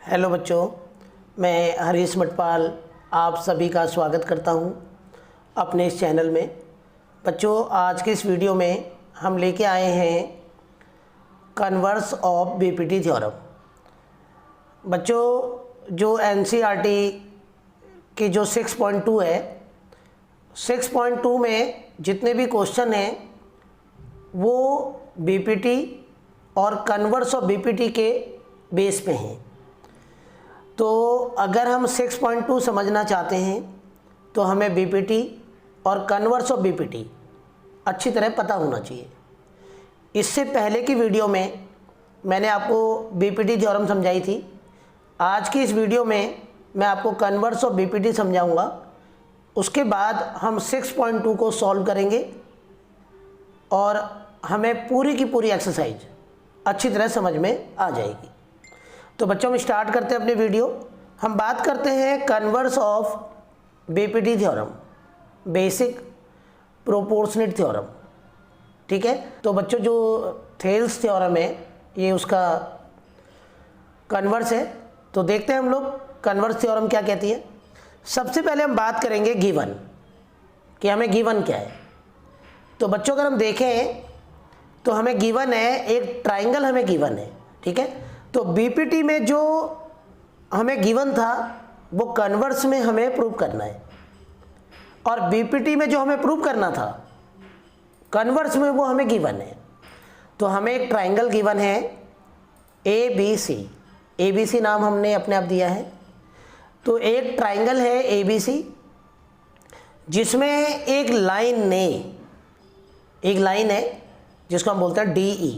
Hello बच्चों, मैं हरीश मटपाल आप सभी का स्वागत करता हूं अपने इस चैनल में। बच्चों, आज के इस वीडियो में हम लेके आए हैं कन्वर्स ऑफ बीपीटी थ्योरम। बच्चों, जो एनसीईआरटी की जो 6.2 है, 6.2 में जितने भी क्वेश्चन हैं वो बीपीटी और कन्वर्स ऑफ बीपीटी के बेस पे हैं। तो अगर हम 6.2 समझना चाहते हैं तो हमें बीपीटी और कन्वर्स ऑफ बीपीटी अच्छी तरह पता होना चाहिए। इससे पहले की वीडियो में मैंने आपको बीपीटी थ्योरम समझाई थी। आज की इस वीडियो में मैं आपको कन्वर्स ऑफ बीपीटी समझाऊंगा। उसके बाद हम 6.2 को सॉल्व करेंगे और हमें पूरी की पूरी एक्सरसाइज अच्छी तरह समझ में आ जाएगी। तो बच्चों, हम स्टार्ट करते हैं अपनी वीडियो। हम बात करते हैं converse of BPT theorem, basic proportionate theorem. ठीक है, तो बच्चों जो थेल्स थ्योरम है ये उसका कन्वर्स है। तो देखते हैं हम लोग कन्वर्स थ्योरम क्या कहती है। सबसे पहले हम बात करेंगे गिवन, कि हमें गिवन क्या है। तो बच्चों, अगर हम देखें तो हमें गिवन है, एक ट्राइंगल हमें गिवन है। ठीक है, तो बीपीटी में जो हमें गिवन था वो कन्वर्स में हमें प्रूव करना है, और बीपीटी में जो हमें प्रूव करना था कन्वर्स में वो हमें गिवन है। तो हमें एक ट्राइंगल गिवन है ABC। ABC नाम हमने अपने आप दिया है। तो एक ट्राइंगल है ABC जिसमें एक लाइन है जिसको हम बोलते हैं DE।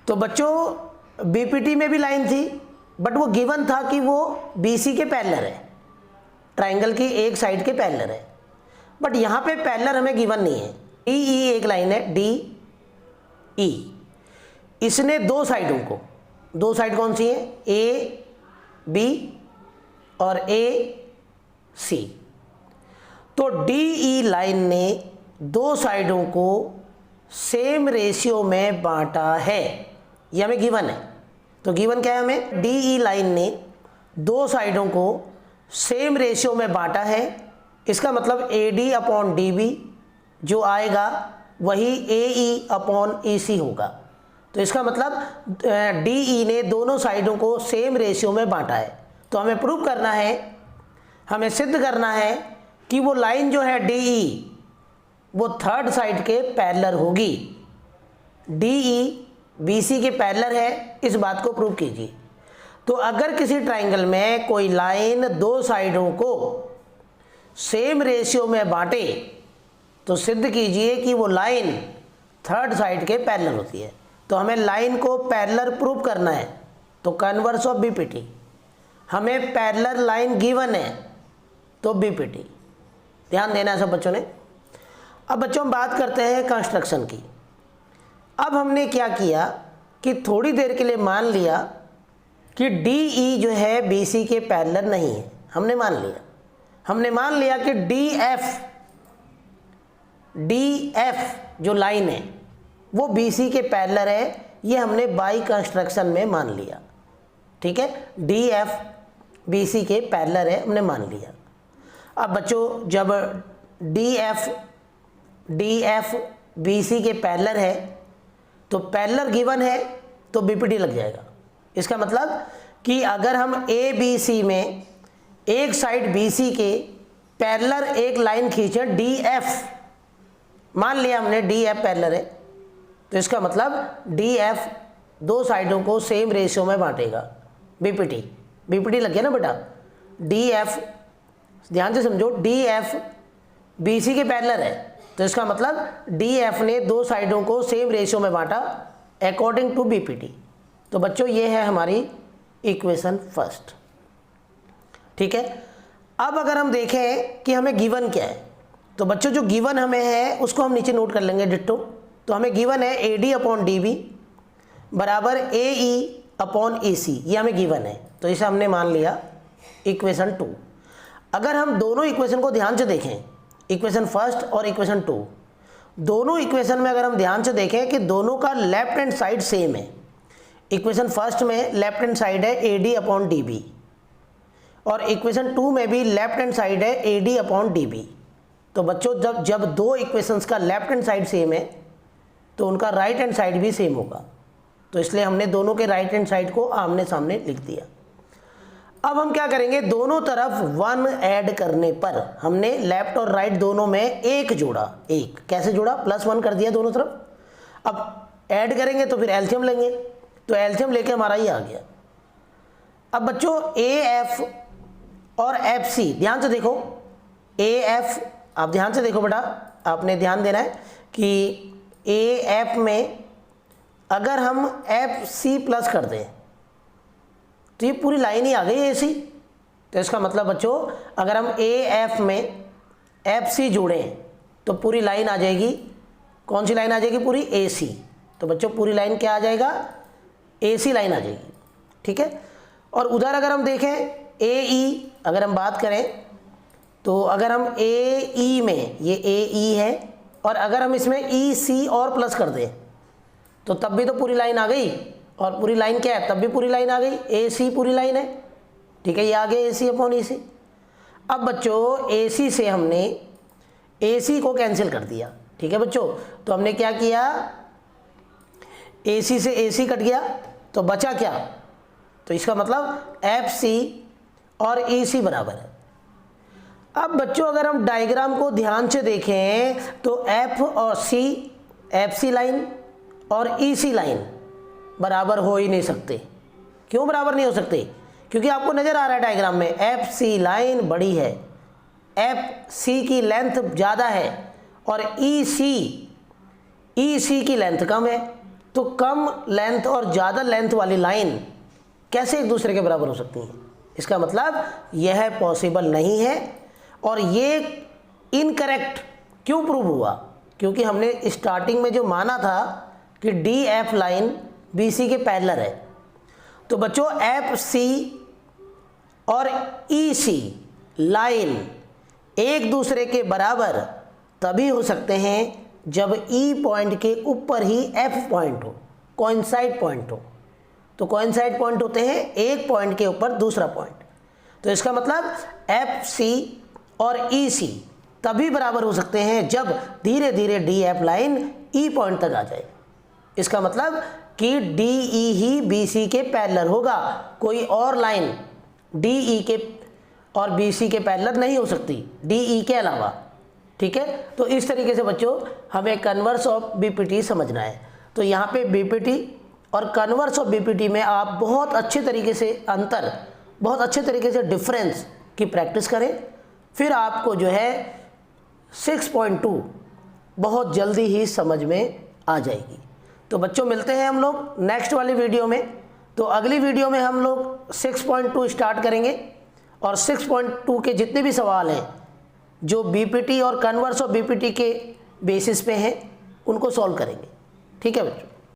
तो बच्चों, बीपीटी में भी लाइन थी बट वो गिवन था कि वो BC के पैरेलल है, ट्राइंगल की एक साइड के पैरेलल है। बट यहाँ पे पैरेलल हमें गिवन नहीं है। DE एक लाइन है DE, इसने दो साइड कौन सी है, AB और AC। तो DE लाइन ने दो साइडों को सेम रेशियो में बांटा है, ये हमें गिवन है। तो गिवन क्या है हमें, DE लाइन ने दो साइडों को सेम रेशियो में बांटा है। इसका मतलब AD अपॉन DB जो आएगा वही AE अपॉन EC होगा। तो इसका मतलब DE ने दोनों साइडों को सेम रेशियो में बांटा है। तो हमें प्रूव करना है, हमें सिद्ध करना है कि वो लाइन जो है DE वो थर्ड साइड के पैरेलल होगी। DE BC के पैरेलल है, इस बात को प्रूव कीजिए। तो अगर किसी ट्राइंगल में कोई लाइन दो साइडों को सेम रेशियो में बांटे तो सिद्ध कीजिए कि वो लाइन थर्ड साइड के पैरेलल होती है। तो हमें लाइन को पैरेलल प्रूव करना है। तो कन्वर्स ऑफ बीपीटी, हमें पैरेलल लाइन गिवन है तो बीपीटी। ध्यान देना है सब बच्चों ने। अब बच्चों, हम बात करते हैं कंस्ट्रक्शन की। अब हमने क्या किया कि थोड़ी देर के लिए मान लिया कि DE जो है BC के पैरेलल नहीं है। हमने मान लिया कि DF जो लाइन है वो BC के पैरेलल है। ये हमने बाई कंस्ट्रक्शन में मान लिया। ठीक है, DF BC के पैरेलल है, हमने मान लिया। अब बच्चों, जब DF BC के पैरेलल है तो पैरेलल गिवन है तो बीपीटी लग जाएगा। इसका मतलब कि अगर हम ABC में एक साइड BC के पैरेलल एक लाइन खींचे DF, मान लिया हमने DF पैरेलल है, तो इसका मतलब DF दो साइडों को सेम रेशियो में बांटेगा। बीपीटी लग गया ना बेटा। DF, ध्यान से समझो, DF BC के पैरेलल है तो इसका मतलब DF ने दो साइडों को सेम रेशियो में बांटा अकॉर्डिंग टू बीपीटी। तो बच्चों, ये है हमारी इक्वेशन फर्स्ट। ठीक है, अब अगर हम देखें कि हमें गिवन क्या है, तो बच्चों जो गिवन हमें है उसको हम नीचे नोट कर लेंगे डिट्टो। तो हमें गिवन है AD अपॉन DB बराबर AE अपॉन EC, ये हमें गिवन है। तो इसे हमने मान लिया इक्वेशन 2। अगर हम दोनों इक्वेशन को ध्यान से देखें, इक्वेशन फर्स्ट और इक्वेशन 2, दोनों इक्वेशन में अगर हम ध्यान से देखें कि दोनों का लेफ्ट हैंड साइड सेम है। इक्वेशन फर्स्ट में लेफ्ट हैंड साइड है AD अपॉन DB और इक्वेशन 2 में भी लेफ्ट हैंड साइड है AD अपॉन DB। तो बच्चों जब दो इक्वेशंस का लेफ्ट हैंड साइड सेम है तो उनका राइट हैंड साइड भी सेम होगा, तो इसलिए हमने दोनों के राइट हैंड साइड को आमने सामने लिख दिया। अब हम क्या करेंगे, दोनों तरफ 1 ऐड करने पर हमने लेफ्ट और राइट दोनों में 1 जोड़ा। 1 कैसे जोड़ा, +1 कर दिया दोनों तरफ। अब ऐड करेंगे तो फिर एलसीएम लेंगे, तो एलसीएम लेके हमारा ये आ गया। अब बच्चों AF और FC ध्यान से देखो, AF आप ध्यान से देखो बेटा, आपने ध्यान देना है कि AF में अगर हम FC प्लस कर दें तो ये पूरी लाइन ही आ गई AC। तो इसका मतलब बच्चों अगर हम AF में FC जोड़ें तो पूरी लाइन आ जाएगी, कौन सी लाइन आ जाएगी, पूरी AC। तो बच्चों पूरी लाइन क्या आ जाएगा, AC लाइन आ जाएगी, ठीक है। और उधर अगर हम देखें AE, अगर हम बात करें तो अगर हम AE में, ये AE है, और अगर हम इसमें EC और प्लस कर दें तो तब भी तो पूरी लाइन आ गई, और पूरी लाइन क्या है, तब भी पूरी लाइन आ गई, AC पूरी लाइन है, ठीक है। ये आ गया AC अपॉन EC। अब बच्चों AC से हमने AC को कैंसिल कर दिया, ठीक है बच्चों। तो हमने क्या किया, AC से AC कट गया तो बचा क्या, तो इसका मतलब FC और EC बराबर है। अब बच्चों अगर हम डायग्राम को ध्यान से देखें तो F और C, FC लाइन और EC लाइन बराबर हो ही नहीं सकते। क्यों बराबर नहीं हो सकते, क्योंकि आपको नज़र आ रहा है डायग्राम में FC लाइन बड़ी है, FC की लेंथ ज़्यादा है और EC की लेंथ कम है। तो कम लेंथ और ज़्यादा लेंथ वाली लाइन कैसे एक दूसरे के बराबर हो सकती हैं, इसका मतलब यह पॉसिबल नहीं है। और ये इनकरेक्ट क्यों प्रूव हुआ, क्योंकि हमने स्टार्टिंग में जो माना था कि DF लाइन BC के पैरेलल है। तो बच्चों FC और EC लाइन एक दूसरे के बराबर तभी हो सकते हैं जब E पॉइंट के ऊपर ही F पॉइंट हो, कोइंसाइड पॉइंट हो। तो कोइंसाइड पॉइंट होते हैं एक पॉइंट के ऊपर दूसरा पॉइंट। तो इसका मतलब FC और EC तभी बराबर हो सकते हैं जब धीरे धीरे DF लाइन E पॉइंट तक आ जाए। इसका मतलब कि DE ही BC के पैरेलल होगा, कोई और लाइन DE के और BC के पैरेलल नहीं हो सकती DE के अलावा, ठीक है। तो इस तरीके से बच्चों हमें कन्वर्स ऑफ BPT समझना है। तो यहाँ पे BPT और कन्वर्स ऑफ BPT में आप बहुत अच्छे तरीके से अंतर, बहुत अच्छे तरीके से डिफरेंस की प्रैक्टिस करें, फिर आपको जो है 6.2 बहुत जल्दी ही समझ में आ जाएगी। तो बच्चों मिलते हैं हम लोग नेक्स्ट वाली वीडियो में। तो अगली वीडियो में हम लोग 6.2 स्टार्ट करेंगे और 6.2 के जितने भी सवाल हैं जो BPT और कन्वर्स ऑफ BPT के बेसिस पे हैं उनको सॉल्व करेंगे, ठीक है बच्चों।